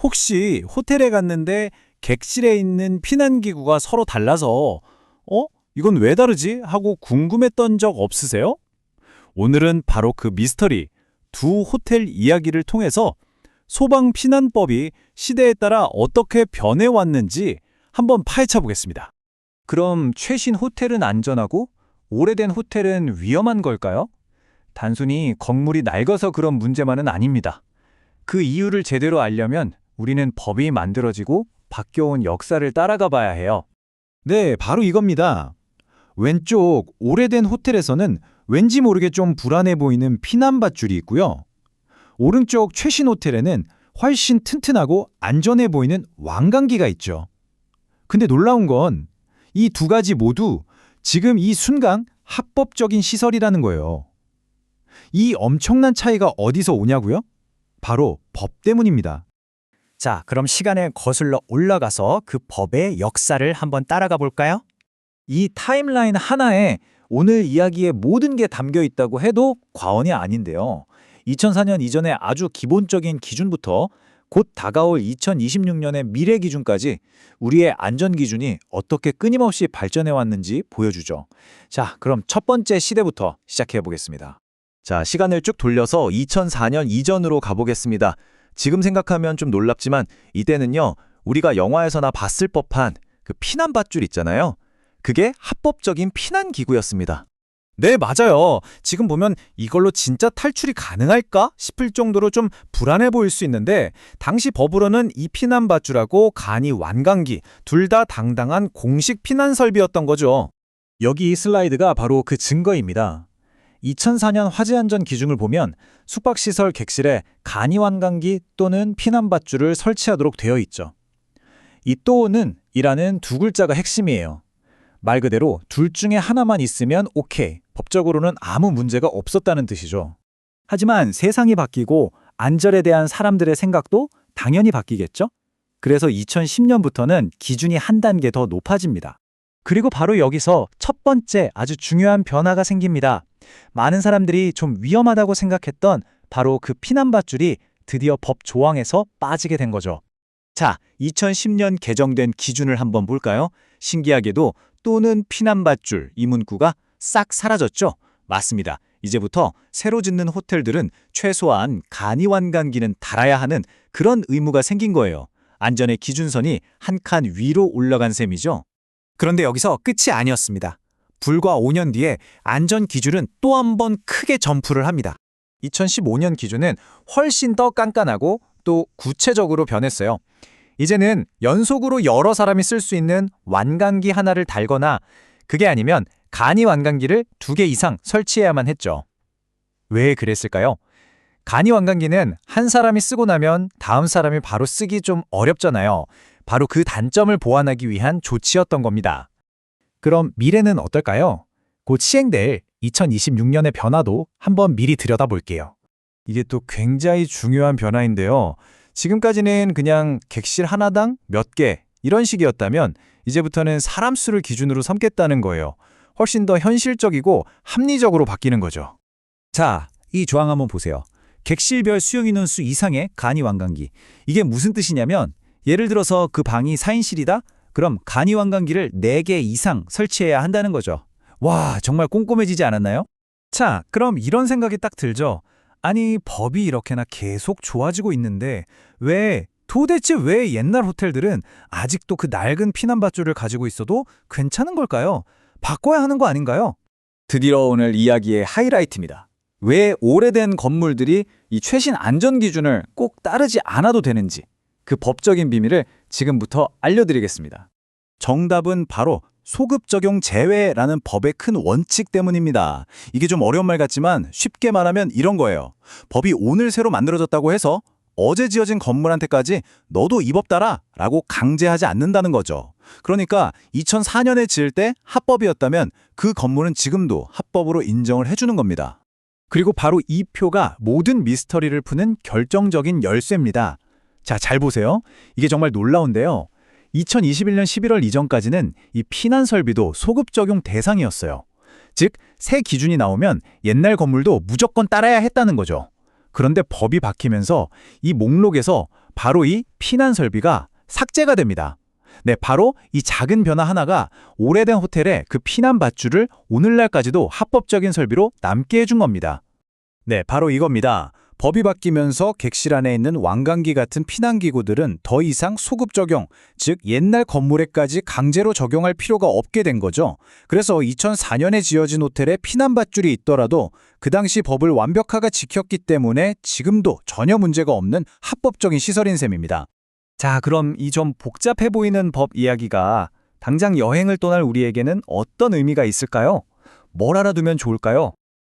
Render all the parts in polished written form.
혹시 호텔에 갔는데 객실에 있는 피난기구가 서로 달라서 이건 왜 다르지? 하고 궁금했던 적 없으세요? 오늘은 바로 그 미스터리, 두 호텔 이야기를 통해서 소방 피난법이 시대에 따라 어떻게 변해왔는지 한번 파헤쳐 보겠습니다. 그럼 최신 호텔은 안전하고 오래된 호텔은 위험한 걸까요? 단순히 건물이 낡아서 그런 문제만은 아닙니다. 그 이유를 제대로 알려면 우리는 법이 만들어지고 바뀌어온 역사를 따라가 봐야 해요. 네, 바로 이겁니다. 왼쪽 오래된 호텔에서는 왠지 모르게 좀 불안해 보이는 피난밧줄이 있고요. 오른쪽 최신 호텔에는 훨씬 튼튼하고 안전해 보이는 왕관기가 있죠. 근데 놀라운 건 이 두 가지 모두 지금 이 순간 합법적인 시설이라는 거예요. 이 엄청난 차이가 어디서 오냐고요? 바로 법 때문입니다. 자, 그럼 시간을 거슬러 올라가서 그 법의 역사를 한번 따라가 볼까요? 이 타임라인 하나에 오늘 이야기의 모든 게 담겨 있다고 해도 과언이 아닌데요. 2004년 이전의 아주 기본적인 기준부터 곧 다가올 2026년의 미래 기준까지 우리의 안전 기준이 어떻게 끊임없이 발전해 왔는지 보여주죠. 자, 그럼 첫 번째 시대부터 시작해 보겠습니다. 자, 시간을 쭉 돌려서 2004년 이전으로 가보겠습니다. 지금 생각하면 좀 놀랍지만 이때는요, 우리가 영화에서나 봤을 법한 그 피난밧줄 있잖아요. 그게 합법적인 피난기구였습니다. 네, 맞아요. 지금 보면 이걸로 진짜 탈출이 가능할까 싶을 정도로 좀 불안해 보일 수 있는데 당시 법으로는 이 피난밧줄하고 간이 완강기 둘 다 당당한 공식 피난 설비였던 거죠. 여기 이 슬라이드가 바로 그 증거입니다. 2004년 화재안전 기준을 보면 숙박시설 객실에 간이완강기 또는 피난밧줄을 설치하도록 되어 있죠. 이 또는 이라는 두 글자가 핵심이에요. 말 그대로 둘 중에 하나만 있으면 오케이, 법적으로는 아무 문제가 없었다는 뜻이죠. 하지만 세상이 바뀌고 안전에 대한 사람들의 생각도 당연히 바뀌겠죠? 그래서 2010년부터는 기준이 한 단계 더 높아집니다. 그리고 바로 여기서 첫 번째 아주 중요한 변화가 생깁니다. 많은 사람들이 좀 위험하다고 생각했던 바로 그 피난밧줄이 드디어 법 조항에서 빠지게 된 거죠. 자, 2010년 개정된 기준을 한번 볼까요? 신기하게도 또는 피난밧줄 이 문구가 싹 사라졌죠? 맞습니다. 이제부터 새로 짓는 호텔들은 최소한 간이완강기는 달아야 하는 그런 의무가 생긴 거예요. 안전의 기준선이 한 칸 위로 올라간 셈이죠. 그런데 여기서 끝이 아니었습니다. 불과 5년 뒤에 안전 기준은 또 한 번 크게 점프를 합니다. 2015년 기준은 훨씬 더 깐깐하고 또 구체적으로 변했어요. 이제는 연속으로 여러 사람이 쓸 수 있는 완강기 하나를 달거나 그게 아니면 간이 완강기를 2개 이상 설치해야만 했죠. 왜 그랬을까요? 간이 완강기는 한 사람이 쓰고 나면 다음 사람이 바로 쓰기 좀 어렵잖아요. 바로 그 단점을 보완하기 위한 조치였던 겁니다. 그럼 미래는 어떨까요? 곧 시행될 2026년의 변화도 한번 미리 들여다볼게요. 이게 또 굉장히 중요한 변화인데요. 지금까지는 그냥 객실 하나당 몇 개 이런 식이었다면 이제부터는 사람 수를 기준으로 삼겠다는 거예요. 훨씬 더 현실적이고 합리적으로 바뀌는 거죠. 자, 이 조항 한번 보세요. 객실별 수용 인원수 이상의 간이 완강기. 이게 무슨 뜻이냐면 예를 들어서 그 방이 4인실이다? 그럼 간이 완강기를 4개 이상 설치해야 한다는 거죠. 와, 정말 꼼꼼해지지 않았나요? 자, 그럼 이런 생각이 딱 들죠. 아니, 법이 이렇게나 계속 좋아지고 있는데 도대체 왜 옛날 호텔들은 아직도 그 낡은 피난밧줄을 가지고 있어도 괜찮은 걸까요? 바꿔야 하는 거 아닌가요? 드디어 오늘 이야기의 하이라이트입니다. 왜 오래된 건물들이 이 최신 안전 기준을 꼭 따르지 않아도 되는지 그 법적인 비밀을 지금부터 알려드리겠습니다. 정답은 바로 소급 적용 제외라는 법의 큰 원칙 때문입니다. 이게 좀 어려운 말 같지만 쉽게 말하면 이런 거예요. 법이 오늘 새로 만들어졌다고 해서 어제 지어진 건물한테까지 너도 이 법 따라 라고 강제하지 않는다는 거죠. 그러니까 2004년에 지을 때 합법이었다면 그 건물은 지금도 합법으로 인정을 해주는 겁니다. 그리고 바로 이 표가 모든 미스터리를 푸는 결정적인 열쇠입니다. 자, 잘 보세요. 이게 정말 놀라운데요. 2021년 11월 이전까지는 이 피난 설비도 소급 적용 대상이었어요. 즉, 새 기준이 나오면 옛날 건물도 무조건 따라야 했다는 거죠. 그런데 법이 바뀌면서 이 목록에서 바로 이 피난 설비가 삭제가 됩니다. 네, 바로 이 작은 변화 하나가 오래된 호텔에 그 피난 밧줄을 오늘날까지도 합법적인 설비로 남게 해준 겁니다. 네, 바로 이겁니다. 법이 바뀌면서 객실 안에 있는 완강기 같은 피난기구들은 더 이상 소급 적용, 즉 옛날 건물에까지 강제로 적용할 필요가 없게 된 거죠. 그래서 2004년에 지어진 호텔에 피난밧줄이 있더라도 그 당시 법을 완벽하게 지켰기 때문에 지금도 전혀 문제가 없는 합법적인 시설인 셈입니다. 자, 그럼 이 좀 복잡해 보이는 법 이야기가 당장 여행을 떠날 우리에게는 어떤 의미가 있을까요? 뭘 알아두면 좋을까요?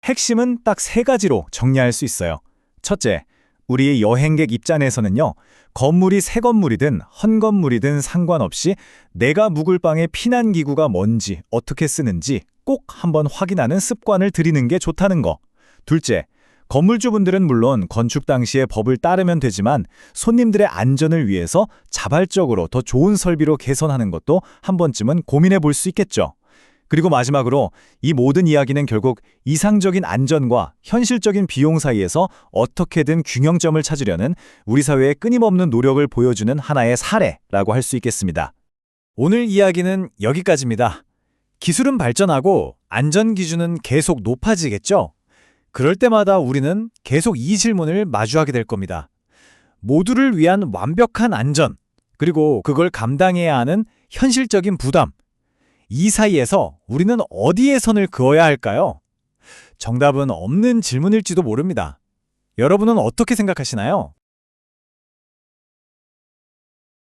핵심은 딱 3가지로 정리할 수 있어요. 첫째, 우리의 여행객 입장에서는요, 건물이 새 건물이든 헌 건물이든 상관없이 내가 묵을 방의 피난기구가 뭔지, 어떻게 쓰는지 꼭 한번 확인하는 습관을 들이는 게 좋다는 거. 둘째, 건물주분들은 물론 건축 당시의 법을 따르면 되지만 손님들의 안전을 위해서 자발적으로 더 좋은 설비로 개선하는 것도 한 번쯤은 고민해 볼 수 있겠죠. 그리고 마지막으로 이 모든 이야기는 결국 이상적인 안전과 현실적인 비용 사이에서 어떻게든 균형점을 찾으려는 우리 사회의 끊임없는 노력을 보여주는 하나의 사례라고 할 수 있겠습니다. 오늘 이야기는 여기까지입니다. 기술은 발전하고 안전 기준은 계속 높아지겠죠? 그럴 때마다 우리는 계속 이 질문을 마주하게 될 겁니다. 모두를 위한 완벽한 안전, 그리고 그걸 감당해야 하는 현실적인 부담, 이 사이에서 우리는 어디에 선을 그어야 할까요? 정답은 없는 질문일지도 모릅니다. 여러분은 어떻게 생각하시나요?